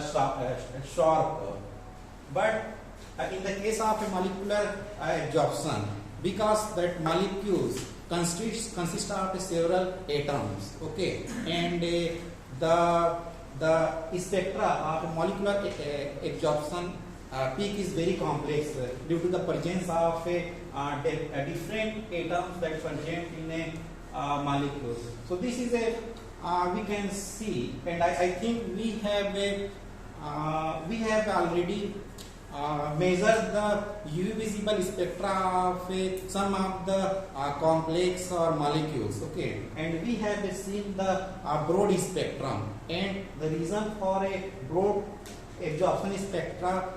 sharp. But in the case of a molecular absorption, because that molecules consist of several atoms, okay, and the spectra of molecular absorption peak is very complex due to the presence of a different atoms that present in a molecules. So this is a we can see, and I think we have already measured the UV visible spectra of some of the complex or molecules, okay, and we have seen the broad spectrum, and the reason for a broad absorption spectra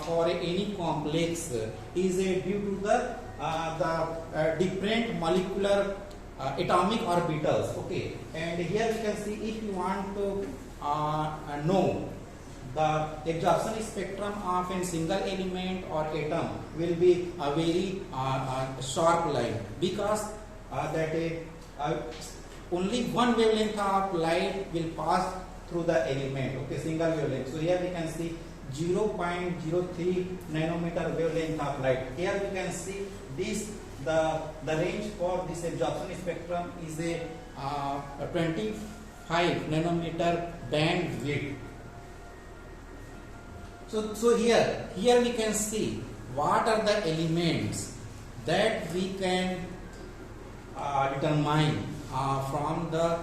for any complex is due to the different molecular atomic orbitals, okay, and here we can see if you want to know the absorption spectrum of a single element or atom will be a very sharp line, because only one wavelength of light will pass through the element, okay, single wavelength. So here we can see 0.03 nanometer wavelength of light. Here we can see this the range for this absorption spectrum is a 25 nanometer band width. So here we can see what are the elements that we can determine from the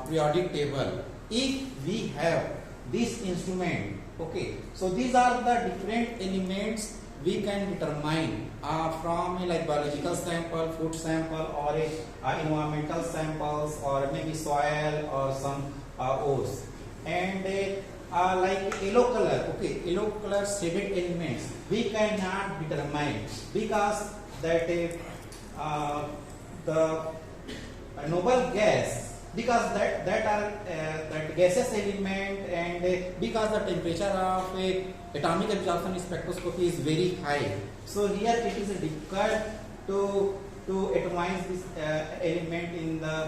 periodic table if we have this instrument, okay. So these are the different elements we can determine from like biological sample, food sample, or environmental samples, or maybe soil or some ores, and like yellow color, okay, yellow color shaded elements we cannot determine, because that the noble gas, because that gaseous element, and because the temperature of atomic absorption spectroscopy is very high, so here it is difficult to atomize this element in the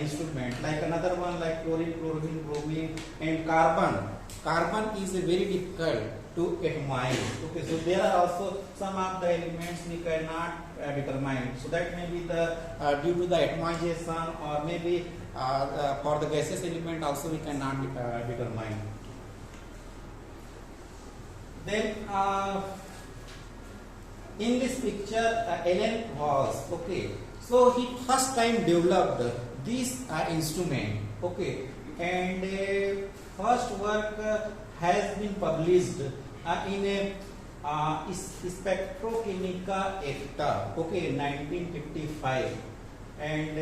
instrument. Like another one like chlorine, chlorine, bromine, and carbon. Carbon is very difficult to atomize. Okay, so there are also some of the elements we cannot determine. So that may be the due to the atomization, or maybe for the gaseous element also we cannot determine. Then in this picture, Alan Walsh, okay. So he first time developed this instrument, okay, and first work has been published in a Spectrochemica Acta, okay, 1955, and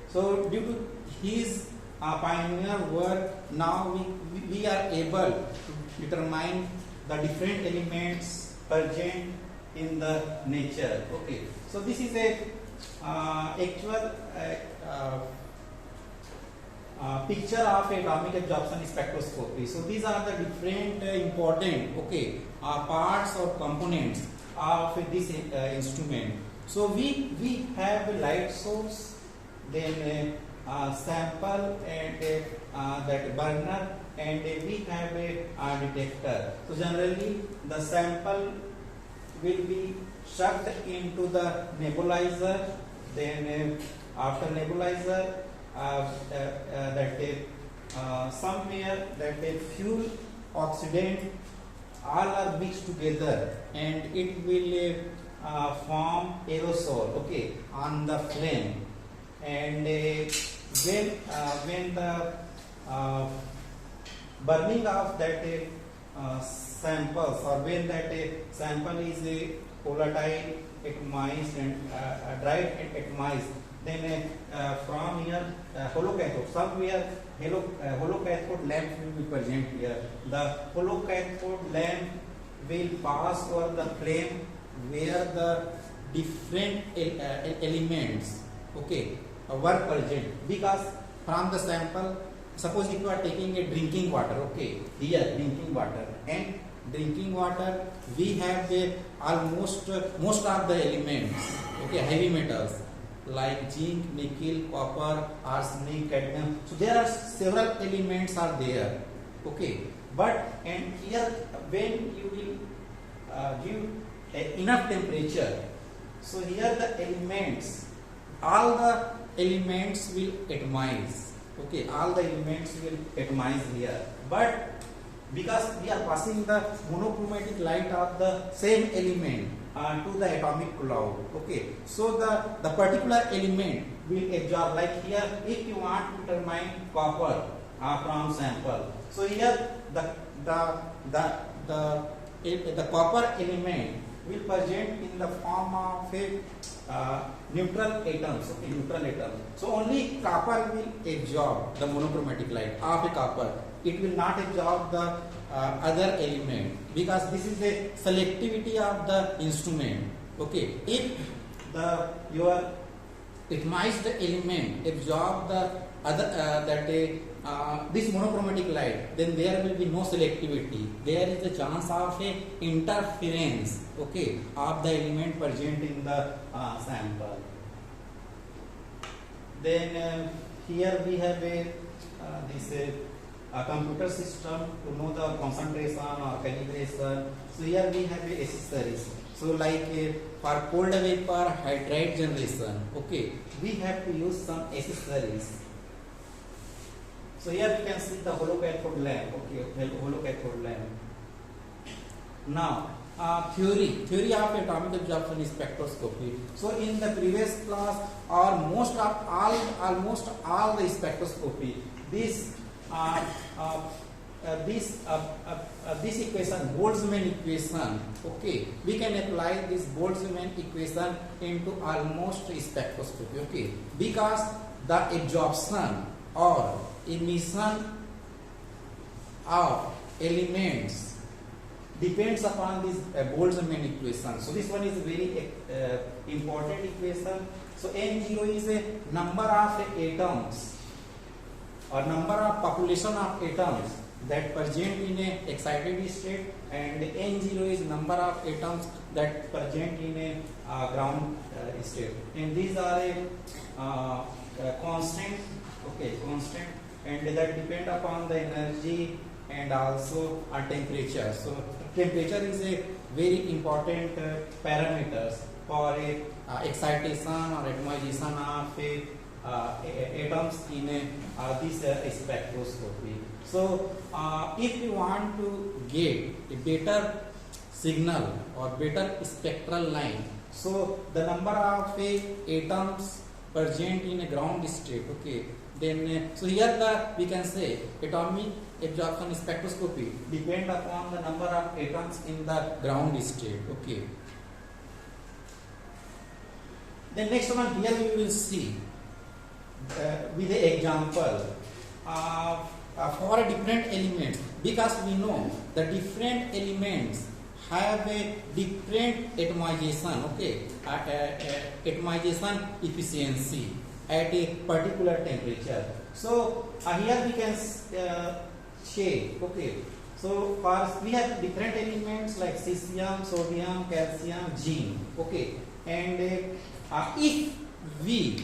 so due to his pioneer work, now we are able to determine the different elements present in the nature, okay. So this is a actual picture of atomic absorption spectroscopy. So these are the different important, okay, parts or components of this instrument. So we have a light source, then a sample, and that burner, and we have a detector. So generally the sample will be shoved into the nebulizer, then after nebulizer somewhere that fuel oxidant all are mixed together, and it will form aerosol, okay, on the flame, and when the burning of that samples, or when that sample is volatile, atomized, and dried and atomized, then from here hollow cathode, somewhere hollow cathode lamp will be present here. The hollow cathode lamp will pass over the flame where the different elements, okay, were present, because from the sample, suppose if you are taking a drinking water, okay, here drinking water, and drinking water we have almost most of the elements, okay, heavy metals like zinc, nickel, copper, arsenic, cadmium. So there are several elements are there, Okay, but and here when you will give enough temperature, so here the elements, all the elements will atomize. Okay, all the elements will atomize here, but because we are passing the monochromatic light of the same element to the atomic cloud. Okay, so the particular element will absorb. Like here, if you want to determine copper from sample, so here the copper element will present in the form of a neutral atoms. Okay, neutral atom. So only copper will absorb the monochromatic light of a copper. It will not absorb the other element, because this is the selectivity of the instrument. Okay, if your atomized element absorb the other this monochromatic light, then there will be no selectivity. There is a chance of a interference, okay, of the element present in the sample. Then here we have a computer system to know the concentration or calibration. So here we have a accessories. So like for cold vapor hydride generation, okay, we have to use some accessories. So here we can see the hollow cathode lamp. Okay, hollow cathode lamp. Now, theory of atomic absorption spectroscopy. So in the previous class, or almost all the spectroscopy, this equation, Boltzmann equation. Okay, we can apply this Boltzmann equation into almost spectroscopy. Okay, because the absorption or emission of elements depends upon this Boltzmann equation. So this one is a very important equation. So N0 is a number of atoms or number of population of atoms that present in a excited state, and N0 is number of atoms that present in a ground state. And these are a constant, okay, constant, and that depend upon the energy and also temperature. So temperature is a very important parameters for a excitation or atomization of atoms in this spectroscopy. So if you want to get a better signal or better spectral line, so the number of atoms present in a ground state, okay, then so here we can say atomic absorption spectroscopy depend upon the number of atoms in the ground state. Okay, the next one, here we will see with the example for a different elements, because we know the different elements have a different atomization, okay, atomization efficiency at a particular temperature. So here we can shade, okay. So first we have different elements like cesium, sodium, calcium, zinc, okay, and if we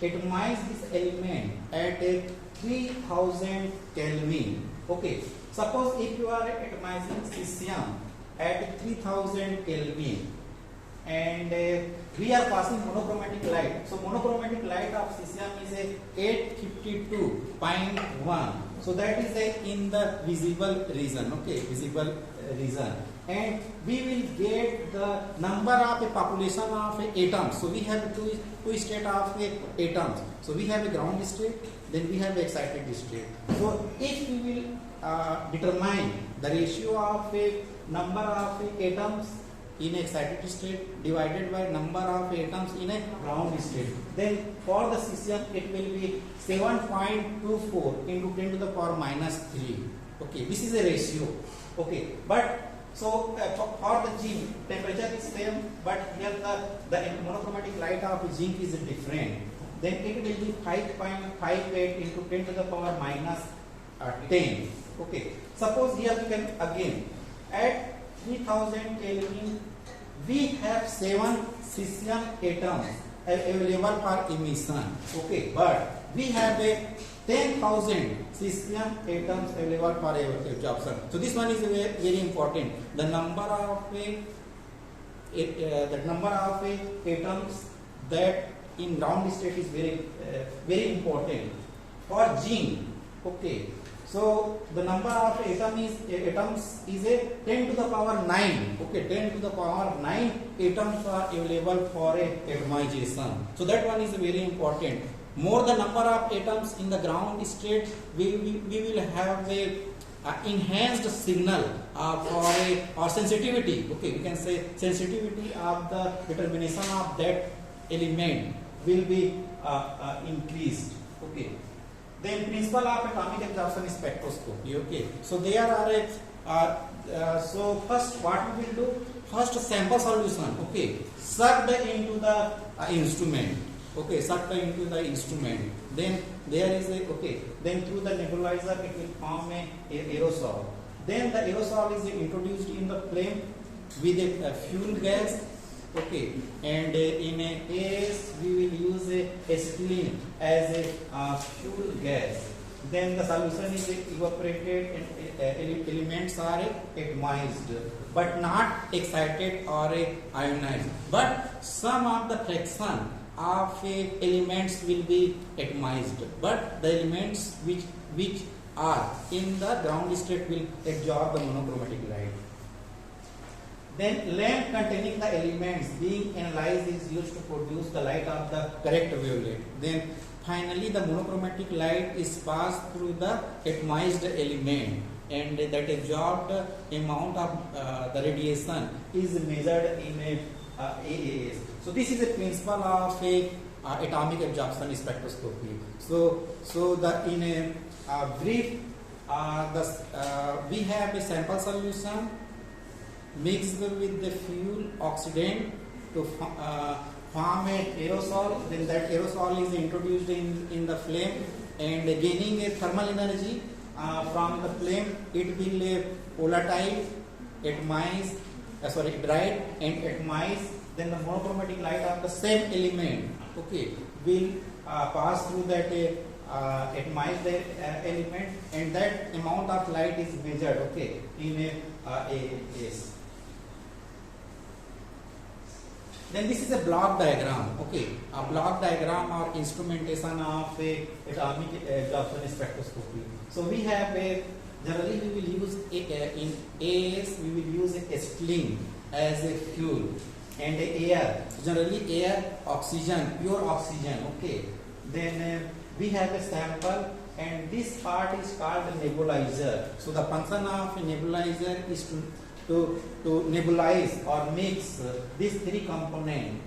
atomize this element at a 3000 Kelvin, okay. Suppose if you are atomizing cesium at 3000 Kelvin and we are passing monochromatic light. So monochromatic light of cesium is a 852.1. So that is in the visible region, okay, visible region. And we will get the number of a population of atoms. So we have two state of atoms. So we have a ground state, then we have excited state. So if we will determine the ratio of a number of atoms in excited state divided by number of atoms in a ground state, then for the cesium it will be 7.24 into 10 to the power minus 3. Okay, this is a ratio. Okay, but so for the zinc temperature is same, but here the monochromatic light of zinc is different. Then it will be 5.58 into 10 to the power minus 10. Okay, suppose here we can again at 3000 Kelvin we have 7 cesium atoms available for emission. Okay, but we have a 10,000 cesium atoms available for absorption. So this one is very important. The number of atoms that in ground state is very important for gene. Okay, so the number of atoms is a 10 to the power 9. Okay, 10 to the power 9 atoms are available for a atomization. So that one is very important. More the number of atoms in the ground state, we will have a enhanced signal for a or sensitivity. Okay, we can say sensitivity of the determination of that element will be increased. Okay. Then principle of atomic absorption spectroscopy. Okay, so there are so first what we will do, first sample solution. Okay, sucked into the instrument. Okay, sucked into the instrument. Then there is a then through the nebulizer it will form a aerosol. Then the aerosol is introduced in the flame with a fuel gas. Okay, and in a case we will use a acetylene as a fuel gas. Then the solution is evaporated and elements are atomized, but not excited or ionized. But some of the fraction of elements will be atomized, but the elements which are in the ground state will absorb the monochromatic light. Then lamp containing the elements being analyzed is used to produce the light of the correct wavelength. Then finally the monochromatic light is passed through the atomized element, and that absorbed amount of the radiation is measured in AAS. So this is a principle of atomic absorption spectroscopy. So the in a brief, we have a sample solution mixed with the fuel oxidant to form an aerosol. Then that aerosol is introduced in the flame, and gaining a thermal energy from the flame, it will volatile, atomize, dried and atomize. Then the monochromatic light of the same element, okay, will pass through that atomized element, and that amount of light is measured, okay, in AAS. Then this is a block diagram. Okay, a block diagram or instrumentation of a atomic absorption spectroscopy. So we have generally we will use in AAS we will use acetylene as a fuel, and air, generally air, oxygen, pure oxygen. Okay, then we have a sample, and this part is called a nebulizer. So the function of a nebulizer is to nebulize or mix these three components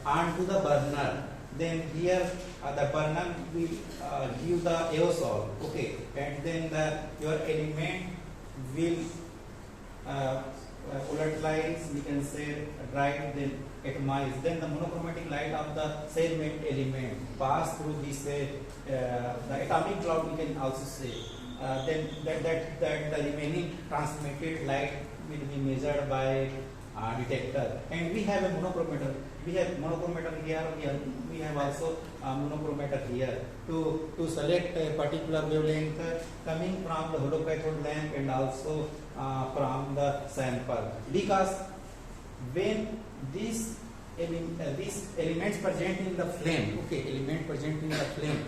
onto the burner. Then here the burner will give the aerosol, okay, and then your element will volatilize, we can say dried, then atomize. Then the monochromatic light of the segment element pass through this the atomic cloud, we can also say. Then that the remaining transmitted light will be measured by detector. And we have a monochromator. We have monochromator here. We have also a monochromator here to select a particular wavelength coming from the holocathode lamp and also from the sample. Because when these elements present in the flame, okay, element present in the flame,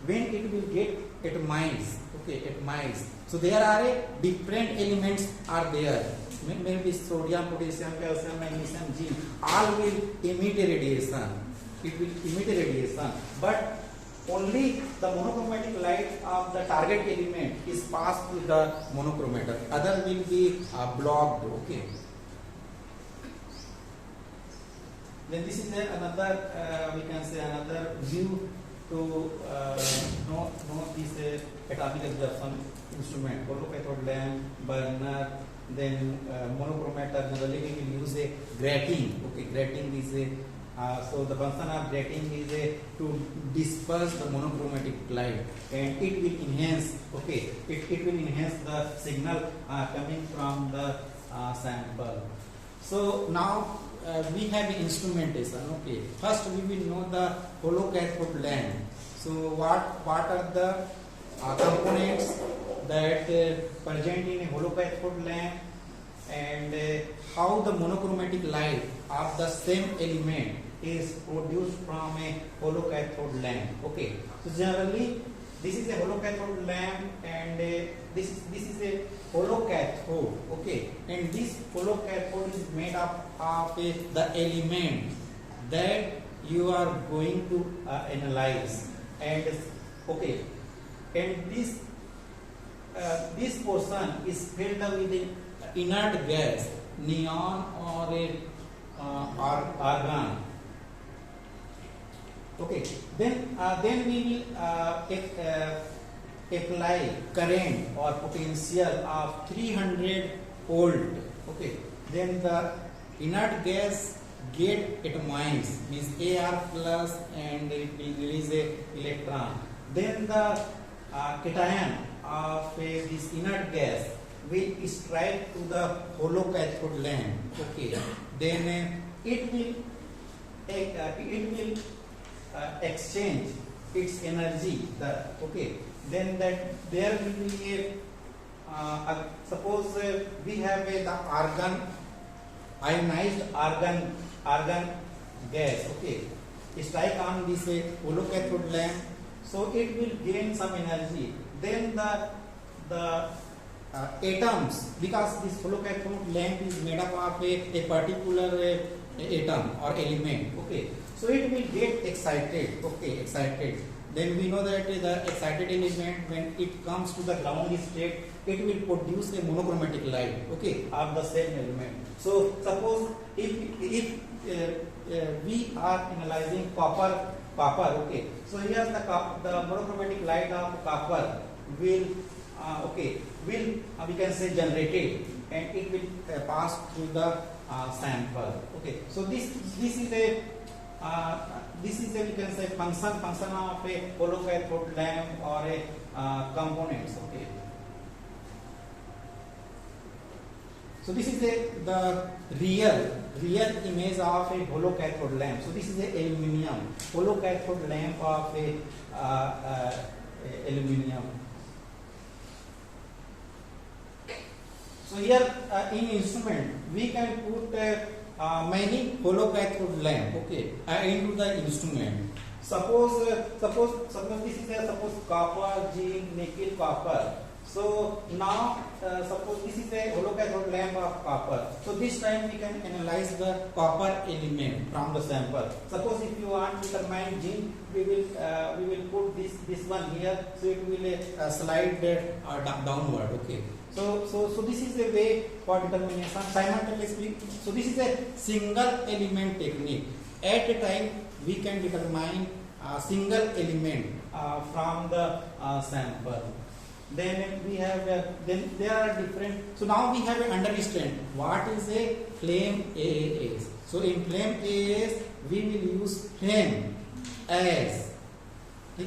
when it will get atomized, okay, atomized. So there are different elements are there. Maybe sodium, potassium, calcium, magnesium, zinc. All will emit radiation. It will emit radiation, but only the monochromatic light of the target element is passed through the monochromator. Other will be blocked. Okay. Then this is another, we can say another view to know this atomic absorption instrument. Holocathode lamp, burner, then monochromator. Generally we will use a grating. Okay, grating is a so the function of grating is to disperse the monochromatic light, and it will enhance. Okay, it will enhance the signal coming from the sample. So now we have instrumentation. Okay, first we will know the holocathode lamp. So what are the components that present in a holocathode lamp, and how the monochromatic light of the same element is produced from a holocathode lamp. Okay, so generally this is a holocathode lamp, and this is a holocathode. Okay, and this holocathode is made up of the element that you are going to analyze, and okay, and this portion is filled with an inert gas, neon or argon. Okay, then we will apply current or potential of 300 volt. Okay, then the inert gas get atomized, means Ar plus, and it will release a electron. Then the cation of this inert gas will strike to the holocathode lamp. Okay, then it will exchange its energy. Okay, then that there will be a suppose we have the argon, ionized argon gas. Okay, strike on this holocathode lamp, so it will gain some energy. Then the atoms, because this holocathode lamp is made up of a particular atom or element. Okay, so it will get excited. Okay, excited. Then we know that the excited element, when it comes to the ground state, it will produce a monochromatic light. Okay, of the same element. So suppose if we are analyzing copper. Okay, so here the monochromatic light of copper will we can say generated, and it will pass through the sample. Okay, so this is a we can say function of a holocathode lamp or a components. Okay, so this is the real image of a holocathode lamp. So this is a aluminium holocathode lamp of a aluminium. So here in instrument we can put many holocathode lamp. Okay, into the instrument. Suppose this is suppose copper, zinc, nickel, copper. So now suppose this is a holocathode lamp of copper. So this time we can analyze the copper element from the sample. Suppose if you want to determine zinc, we will put this one here. So it will slide downward. Okay. So this is a way for determination simultaneously. So this is a single element technique. At a time we can determine a single element from the sample. Then we have then there are different. So now we have an understand what is a flame AAS. So in flame AAS we will use flame as a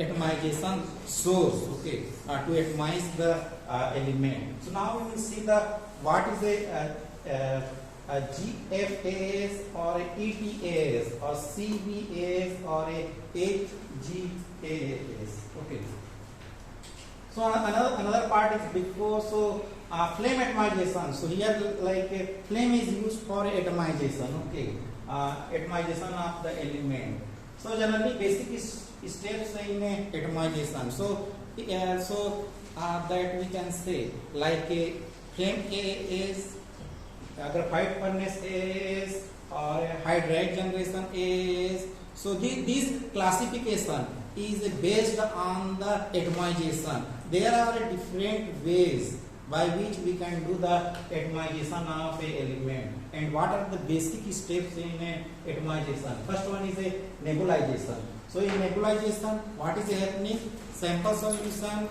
atomization source. Okay, to atomize the element. So now we will see what is a GFAS or a ETAS or CBAS or a HGAS. Okay. So another part is before. So flame atomization. So here like flame is used for atomization. Okay, atomization of the element. So generally basic steps in atomization. So that we can say like a flame AAS, graphite furnace AAS, or hydride generation AAS. So this classification is based on the atomization. There are different ways by which we can do the atomization of a element. And what are the basic steps in atomization? First one is a nebulization. So in nebulization, what is happening? Sample solution,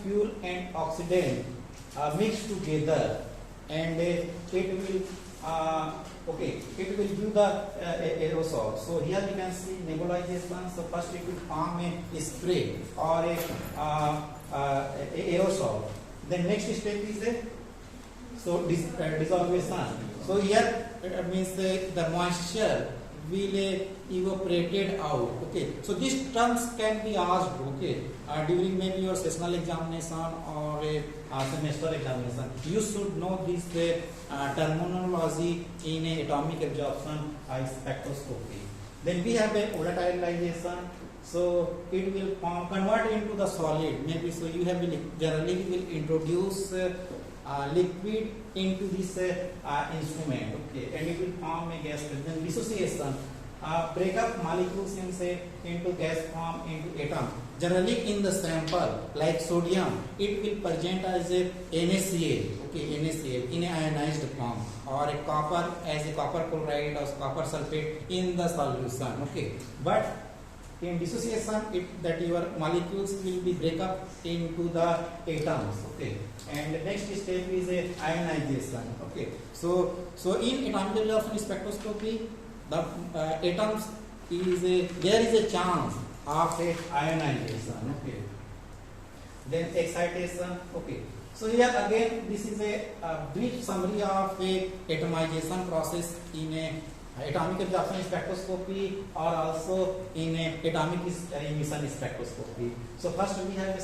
fuel and oxidant mixed together, and it will give the aerosol. So here we can see nebulization. So first it will form a spray or a aerosol. Then next step is dissolution. So here means the moisture will evaporated out. Okay, so these terms can be asked, okay, during maybe your sessional examination or a semester examination. You should know this terminology in atomic absorption spectroscopy. Then we have a volatilization. So it will convert into the solid. Maybe so you have generally will introduce liquid into this instrument, okay, and it will form a gas. Then dissociation, break up molecules in say into gas form into atom. Generally in the sample like sodium, it will present as a NaCl, okay, NaCl in a ionized form, or a copper as a copper chloride or copper sulfate in the solution, okay. But in dissociation, that your molecules will be break up into the atoms, okay. And the next step is a ionization, okay. So in atomic absorption spectroscopy, the atoms there is a chance of a ionization, okay. Then excitation, okay. So here again, this is a brief summary of a atomization process in a atomic absorption spectroscopy or also in atomic emission spectroscopy. So first we have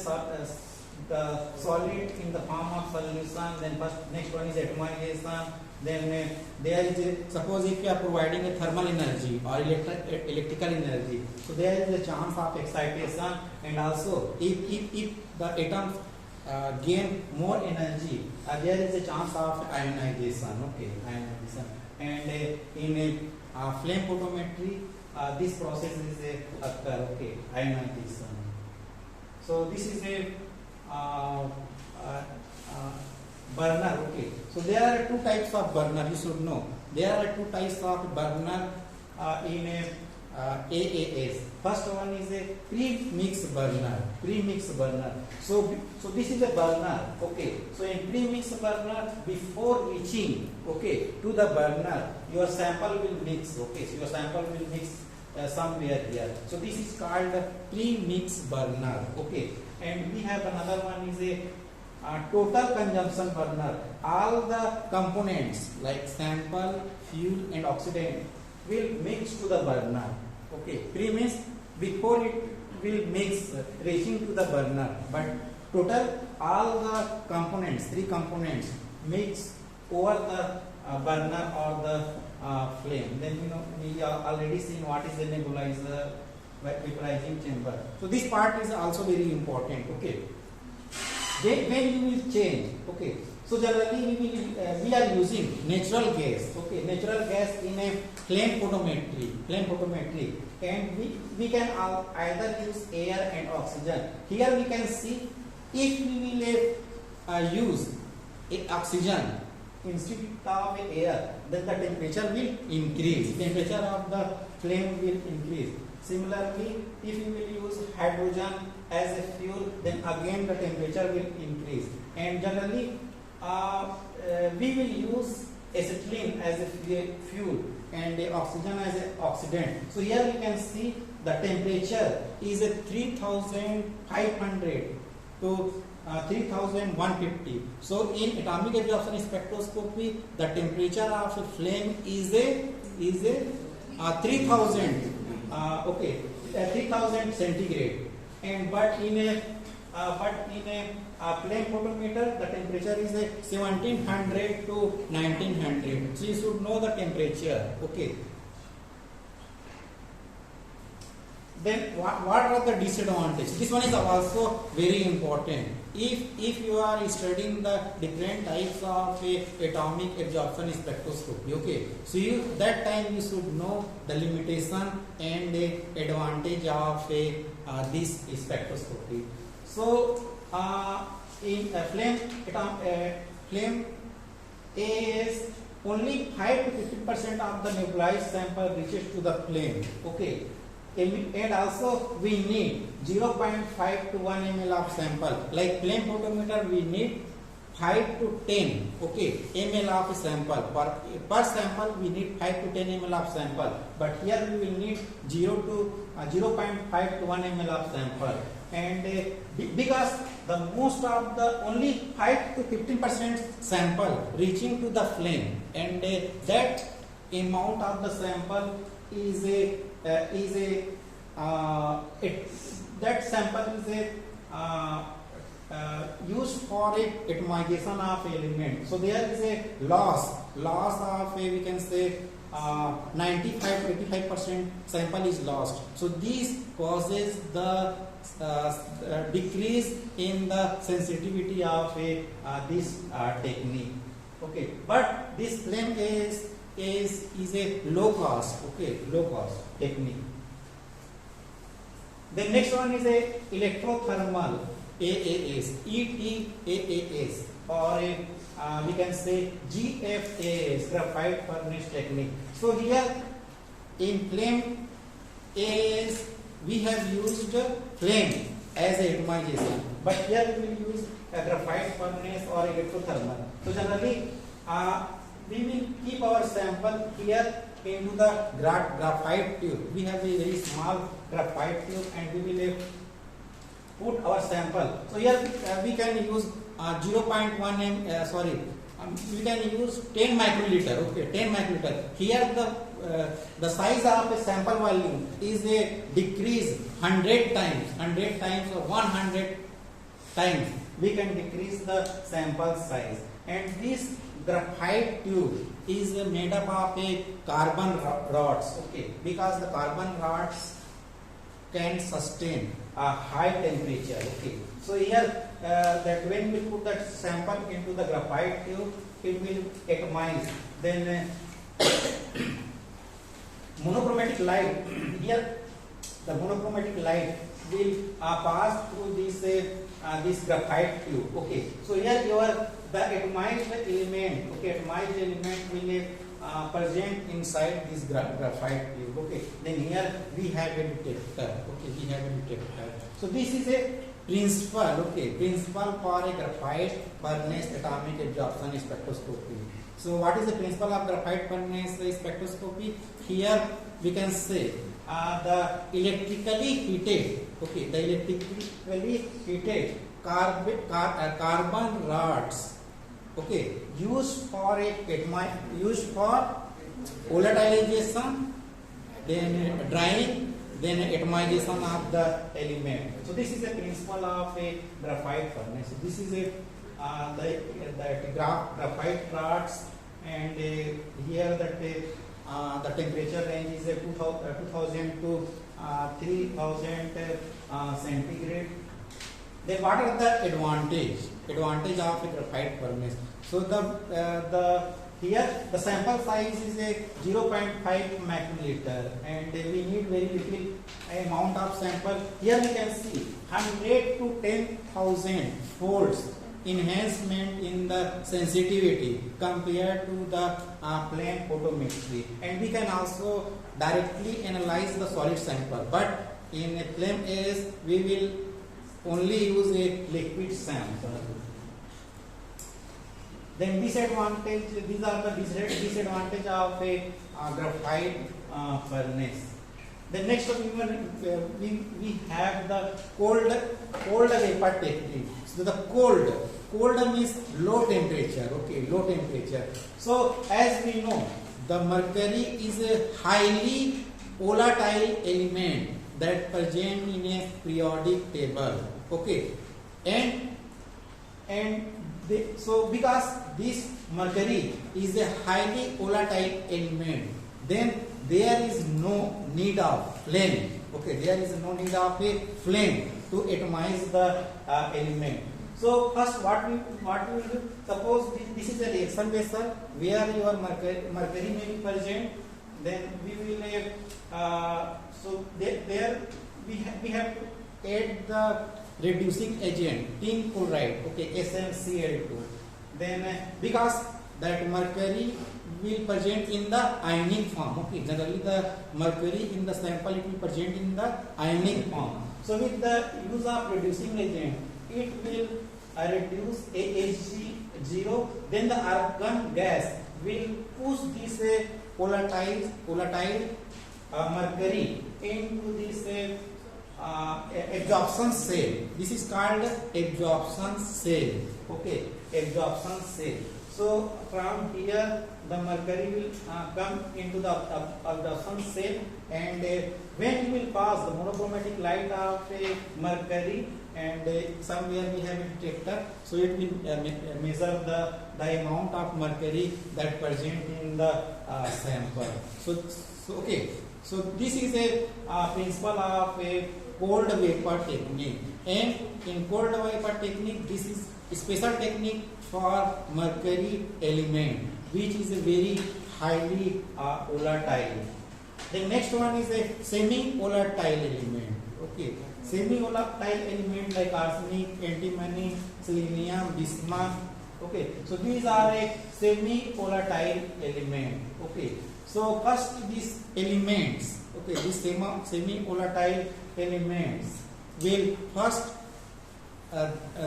the solid in the form of solution. Then next one is atomization. Then there is suppose if you are providing a thermal energy or electrical energy, so there is a chance of excitation, and also if the atoms gain more energy, there is a chance of ionization, okay, ionization. And in flame photometry, this process is occur, okay, ionization. So this is a burner, okay. So there are two types of burner, you should know. There are two types of burner in AAS. First one is a pre-mix burner. Pre-mix burner. So this is a burner, okay. So in pre-mix burner, before reaching, okay, to the burner, your sample will mix, okay. So your sample will mix somewhere here. So this is called pre-mix burner, okay. And we have another one is a total consumption burner. All the components like sample, fuel, and oxidant will mix to the burner. Okay, pre-mix before it will mix reaching to the burner, but total all the components, three components, mix over the burner or the flame. Then we are already seen what is the nebulizer, vaporizing chamber. So this part is also very important. Okay. Then when you will change, okay. So generally we are using natural gas, okay, natural gas in a flame photometry, and we can either use air and oxygen. Here we can see if we will use oxygen instead of air, then the temperature will increase. Temperature of the flame will increase. Similarly, if you will use hydrogen as a fuel, then again the temperature will increase. And generally, we will use acetylene as a fuel and oxygen as an oxidant. So here we can see the temperature is a 3500 to 3150. So in atomic absorption spectroscopy, the temperature of a flame is a 3000 3000 centigrade. And but in a flame photometer, the temperature is a 1700 to 1900. So you should know the temperature. Okay. Then what are the disadvantages? This one is also very important. If you are studying the different types of atomic absorption spectroscopy, okay, so that time you should know the limitation and the advantage of this spectroscopy. So in flame AAS, only 5 to 50% of the nebulized sample reaches to the flame, okay. And also we need 0.5 to 1 ml of sample. Like flame photometer, we need 5 to 10 ml of sample. Per sample we need 5 to 10 ml of sample. But here we will need 0.5 to 1 ml of sample. And because the most of the only 5 to 15% sample reaching to the flame, and that amount of the sample is that sample is used for a atomization of element. So there is a loss of a, we can say 95-85% sample is lost. So this causes the decrease in the sensitivity of this technique. Okay, but this flame is a low cost. Okay, low cost technique. The next one is a electrothermal AAS, ETAAS, or we can say GFAS, graphite furnace technique. So here in flame AAS we have used flame as a atomization, but here we will use a graphite furnace or electrothermal. So generally we will keep our sample here into the graphite tube. We have a very small graphite tube and we will put our sample. So here we can use 0.1 m. We can use 10 microliter. Okay, 10 microliter. Here the size of a sample volume is a decrease 100 times or 100 times. We can decrease the sample size, and this graphite tube is made up of a carbon rods. Okay, because the carbon rods can sustain a high temperature. Okay, so here that when we put that sample into the graphite tube, it will atomize. Then monochromatic light, here the monochromatic light will pass through this graphite tube. Okay, so here the atomized element, okay, atomized element will present inside this graphite tube. Okay, then here we have a detector. Okay, we have a detector. So this is a principle. Okay, principle for a graphite furnace atomic absorption spectroscopy. So what is the principle of graphite furnace spectroscopy? Here we can say the electrically heated. Okay, the electrically heated carbon rods. Okay, used for volatilization, then drying, then atomization of the element. So this is a principle of a graphite furnace. So this is a the graphite rods, and here the temperature range is 2000 to 3000 centigrade. Then what are the advantage of a graphite furnace? So here the sample size is a 0.5 microliter, and we need very little amount of sample. Here we can see 100 to 10,000 folds enhancement in the sensitivity compared to the plain photometry, and we can also directly analyze the solid sample. But in a flame AAS we will only use a liquid sample. Then disadvantage, these are the disadvantage of a graphite furnace. The next one we have the cold vapor technique. So the cold means low temperature. Okay, low temperature. So as we know, the mercury is a highly volatile element that present in a periodic table. Okay, so because this mercury is a highly volatile element, then there is no need of flame. Okay, there is no need of a flame to atomize the element. So first what we will do, suppose this is a reaction vessel where your mercury may be present, then we will so there we have to add the reducing agent tin chloride, okay, SnCl2. Then because that mercury will present in the ionic form. Okay, generally the mercury in the sample it will present in the ionic form. So with the use of reducing agent, it will reduce AH0. Then the argon gas will push this volatile mercury into this absorption cell. This is called absorption cell. Okay, absorption cell. So from here the mercury will come into the absorption cell, and when it will pass the monochromatic light of mercury, and somewhere we have a detector, so it will measure the amount of mercury that present in the sample. So okay, so this is a principle of a cold vapor technique, and in cold vapor technique this is a special technique for mercury element, which is a very highly volatile. The next one is a semi-volatile element. Okay, semi-volatile element like arsenic, antimony, selenium, bismuth. Okay, so these are a semi-volatile element. Okay, so first these elements, okay, these semi-volatile elements will first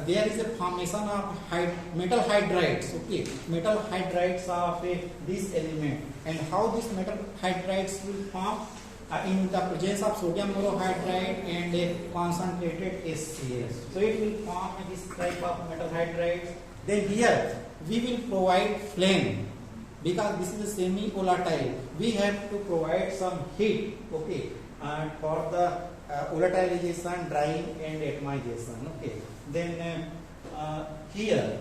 there is a formation of metal hydrides. Okay, metal hydrides of this element, and how this metal hydrides will form in the presence of sodium borohydride and a concentrated HCl. So it will form this type of metal hydrides. Then here we will provide flame, because this is a semi-volatile. We have to provide some heat. Okay, and for the volatilization, drying, and atomization. Okay, then here,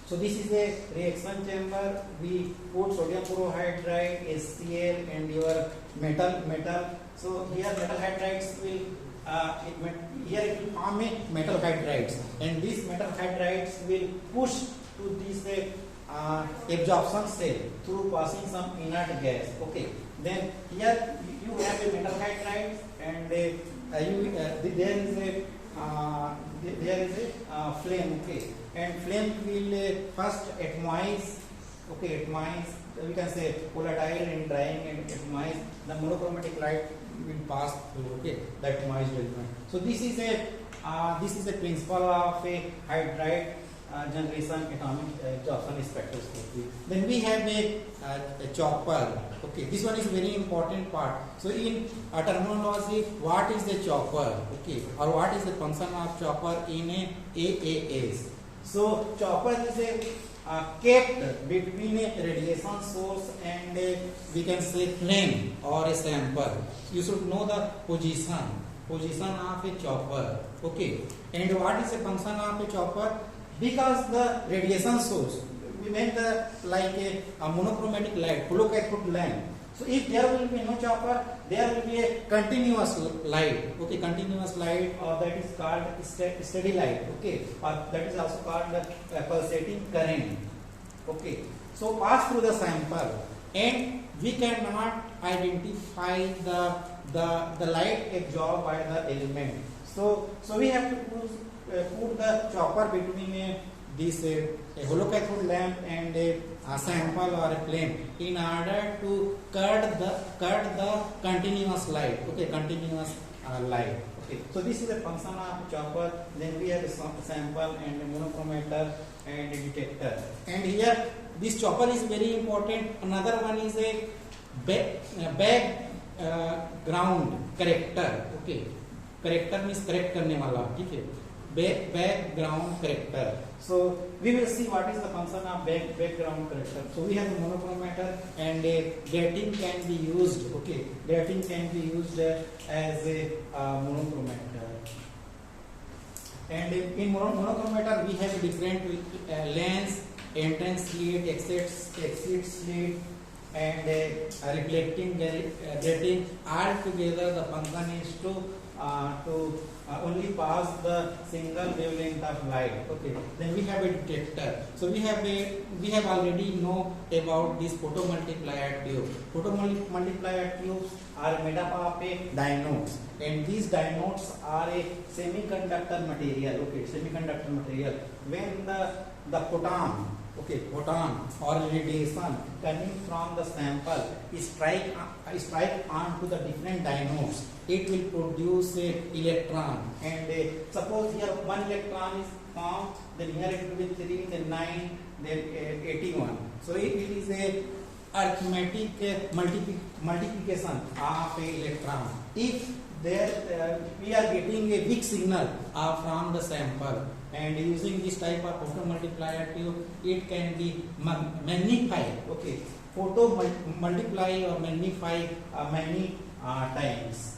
so this is a reaction chamber. We put sodium borohydride, HCl, and your metal. So here metal hydrides will here it will form a metal hydrides, and these metal hydrides will push to this absorption cell through passing some inert gas. Okay, then here you have a metal hydride, and there is a flame. Okay, and flame will first atomize. Okay, atomize, we can say volatile and drying and atomize. The monochromatic light will pass through. Okay, the atomized element. So this is a principle of a hydride generation atomic absorption spectroscopy. Then we have a chopper. Okay, this one is very important part. So in terminology, what is the chopper? Okay, or what is the function of chopper in a AAS? So chopper is a kept between a radiation source and we can say flame or a sample. You should know the position of a chopper. Okay, and what is the function of a chopper? Because the radiation source, we meant like a monochromatic light, holocathode lamp. So if there will be no chopper, there will be a continuous light. Okay, continuous light, or that is called steady light. Okay, or that is also called the pulsating current. Okay, so pass through the sample, and we cannot identify the light absorbed by the element. So we have to put the chopper between this holocathode lamp and a sample or a flame in order to cut the continuous light. Okay, continuous light. Okay, so this is a function of chopper. Then we have a sample and a monochromator and a detector. And here this chopper is very important. Another one is a background corrector. Okay, corrector means correct करने वाला. ठीक है, background corrector. So we will see what is the function of background corrector. So we have a monochromator, and grating can be used. Okay, grating can be used as a monochromator. And in monochromator we have different lens, entrance slit, exit slit, and reflecting grating. All together the function is to only pass the single wavelength of light. Okay, then we have a detector. So we have already know about this photomultiplier tube. Photomultiplier tubes are made up of diodes, and these diodes are a semiconductor material. Okay, semiconductor material. When the photon or radiation coming from the sample strike onto the different diodes, it will produce a electron. And suppose here one electron is formed, then here it will be 3, then 9, then 81. So it is a arithmetic multiplication of a electron. If there we are getting a weak signal from the sample, and using this type of photo multiplier tube, it can be magnified. Okay, photo multiply or magnify many times.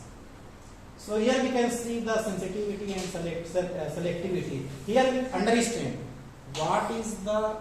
So here we can see the sensitivity and selectivity. Here we understand what is the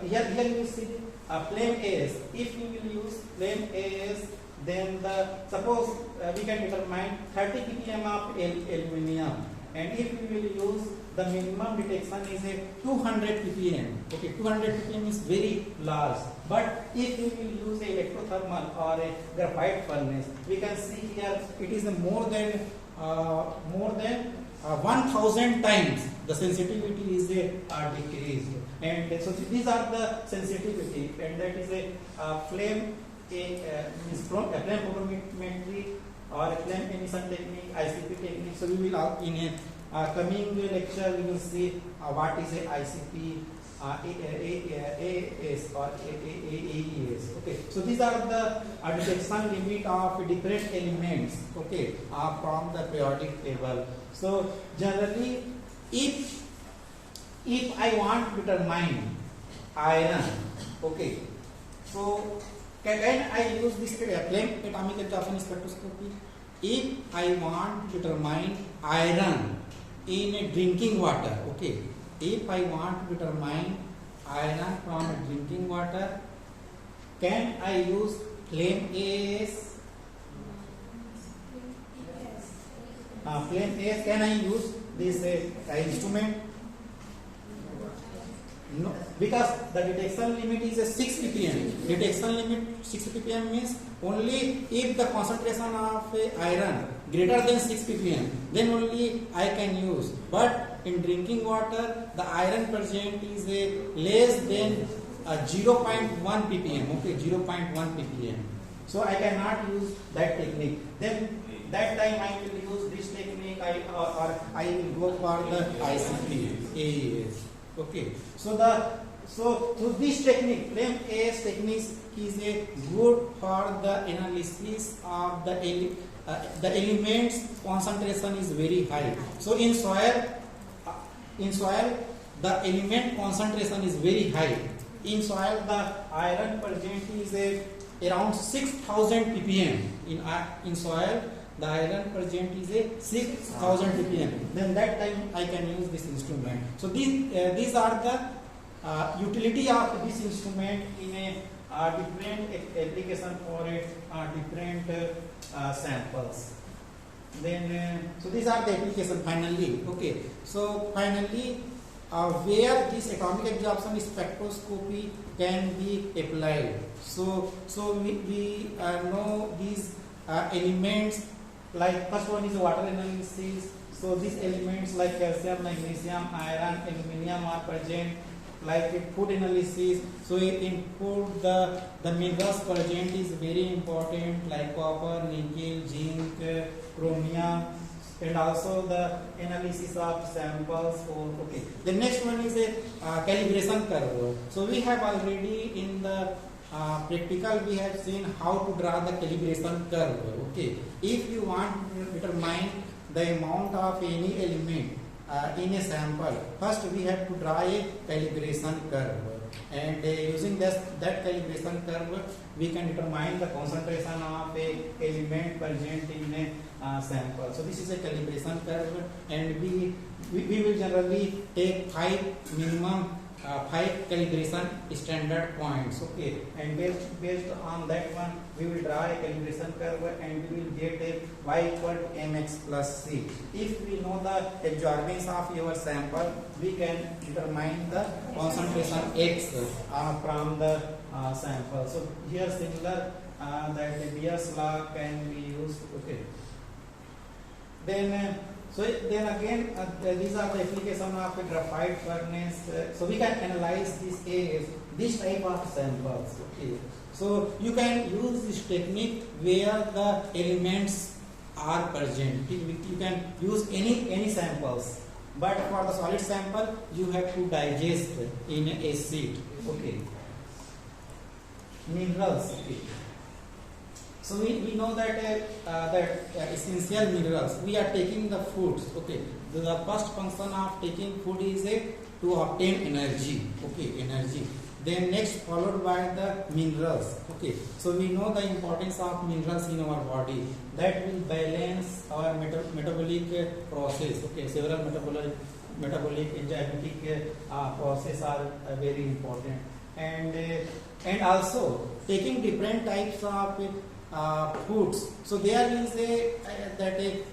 here you see plane AS. If we will use plane AS, then the suppose we can determine 30 ppm of aluminum, and if we will use the minimum detection is a 200 ppm. Okay, 200 ppm is very large, but if we will use a electrothermal or a graphite furnace, we can see here it is more than 1000 times the sensitivity is decreased, and so these are the sensitivity, and that is a flame flame photometry or flame emission technique, ICP technique. So we will in a coming lecture we will see what is a ICP, AAS or AES. Okay, so these are the detection limit of different elements. Okay, from the periodic table. So generally, if I want to determine iron, okay, so can I use this flame atomic absorption spectroscopy? If I want to determine iron in a drinking water, okay, if I want to determine iron from a drinking water, can I use flame AS? Flame AS, can I use this instrument? No, because the detection limit is a 6 ppm. Detection limit 6 ppm means only if the concentration of iron greater than 6 ppm, then only I can use. But in drinking water, the iron present is less than 0.1 ppm. Okay, 0.1 ppm. So I cannot use that technique. Then that time I will use this technique, or I will go for the ICP, AES. Okay, so this technique, flame AS technique, is a good for the analysis of the elements concentration is very high. So in soil the element concentration is very high. In soil the iron present is around 6000 ppm. In soil the iron present is a 6000 ppm. Then that time I can use this instrument. So these are the utility of this instrument in a different application for different samples. Then so these are the application finally. Okay. So finally, where this atomic absorption spectroscopy can be applied. So we know these elements. Like first one is water analysis. So these elements like calcium, magnesium, iron, aluminium are present. Like food analysis, so in food the minerals present is very important, like copper, nickel, zinc, chromium, and also the analysis of samples. Okay, the next one is a calibration curve. So we have already in the practical we have seen how to draw the calibration curve. Okay, if you want to determine the amount of any element in a sample, first we have to draw a calibration curve, and using that calibration curve we can determine the concentration of a element present in a sample. So this is a calibration curve, and we will generally take 5 minimum 5 calibration standard points. Okay, and based on that one we will draw a calibration curve, and we will get a y equal to mx plus c. If we know the absorbance of your sample, we can determine the concentration x from the sample. So here similar that the Beer's law can be used. Okay, then so then again these are the application of a graphite furnace. So we can analyze this type of samples. Okay, so you can use this technique where the elements are present. You can use any samples, but for the solid sample you have to digest in a sheet. Okay, minerals. Okay. So we know that essential minerals, we are taking the foods. Okay, the first function of taking food is to obtain energy. Okay, energy. Then next followed by the minerals. Okay, so we know the importance of minerals in our body, that will balance our metabolic process. Okay, several metabolic enzymatic process are very important, and also taking different types of foods. So there is a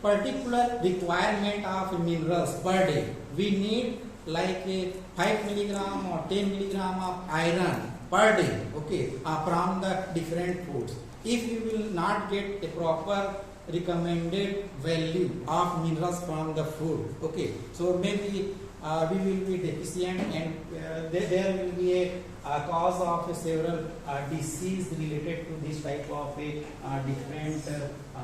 particular requirement of minerals per day. We need like a 5 milligram or 10 milligram of iron per day, okay, from the different foods. If you will not get a proper recommended value of minerals from the food, okay, so maybe we will be deficient, and there will be a cause of several disease related to this type of different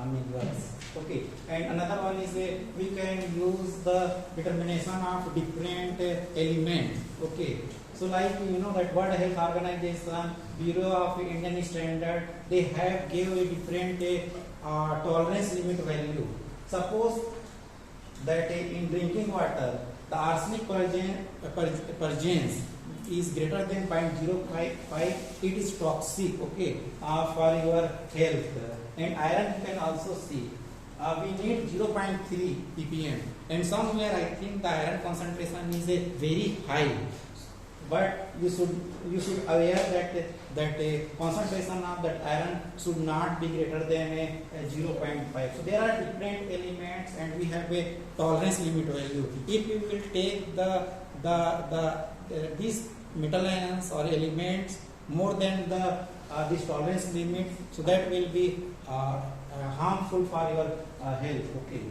minerals. Okay, and another one is we can use the determination of different elements. Okay, so like you know that World Health Organization, Bureau of Indian Standard, they have gave a different tolerance limit value. Suppose that in drinking water the arsenic presence is greater than 0.05, it is toxic, okay, for your health. And iron you can also see. We need 0.3 ppm, and somewhere I think the iron concentration is very high. But you should aware that a concentration of that iron should not be greater than a 0.5. So there are different elements, and we have a tolerance limit value. If you will take these metal ions or elements more than this tolerance limit, so that will be harmful for your health. Okay.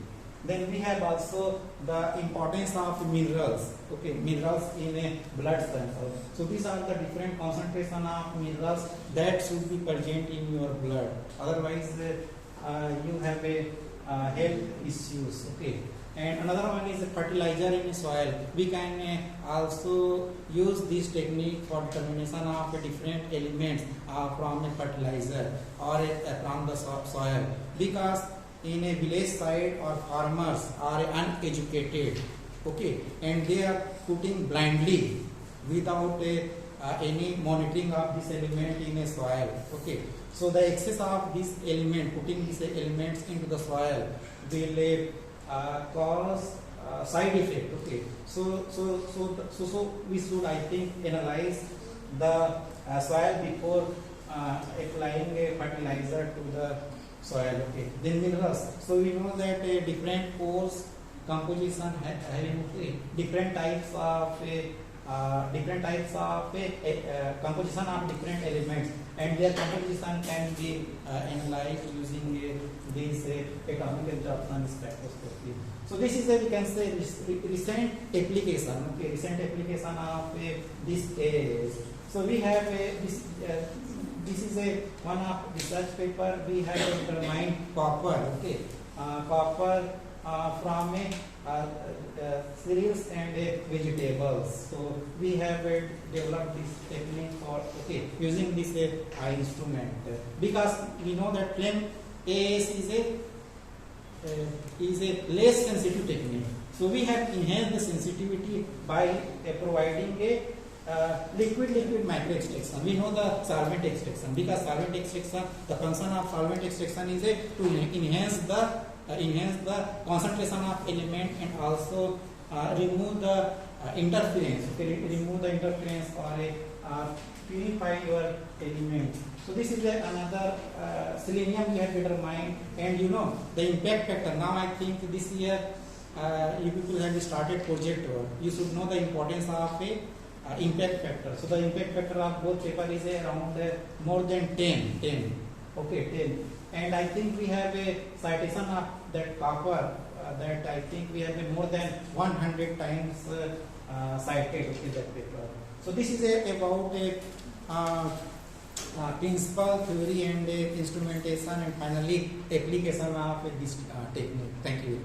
Then we have also the importance of minerals. Okay, minerals in a blood sample. So these are the different concentration of minerals that should be present in your blood. Otherwise, you have a health issues. Okay. And another one is a fertilizer in soil. We can also use this technique for determination of different elements from a fertilizer or from the soil, because in a village side or farmers are uneducated, okay, and they are putting blindly without any monitoring of this element in a soil. Okay, so the excess of this element, putting these elements into the soil, will cause side effect. Okay, so we should, I think, analyze the soil before applying a fertilizer to the soil. Okay, then minerals. So we know that different pores composition having different types of composition of different elements, and their composition can be analyzed using this atomic absorption spectroscopy. So this is we can say recent application. Okay, recent application of this age. So we have this is one of research paper. We have determined copper. Okay, copper from cereals and vegetables. So we have developed this technique for using this instrument, because we know that flame AS is a less sensitive technique. So we have enhanced the sensitivity by providing a liquid micro extraction. We know the solvent extraction, because solvent extraction, the function of solvent extraction is to enhance the concentration of element, and also remove the interference. Okay, remove the interference or purify your element. So this is another selenium we have determined, and you know the impact factor. Now I think this year you people have started project work. You should know the importance of a impact factor. So the impact factor of both paper is around more than 10. Okay, 10. And I think we have a citation of that copper that I think we have more than 100 times cited in that paper. So this is about principle, theory, and instrumentation, and finally application of this technique. Thank you.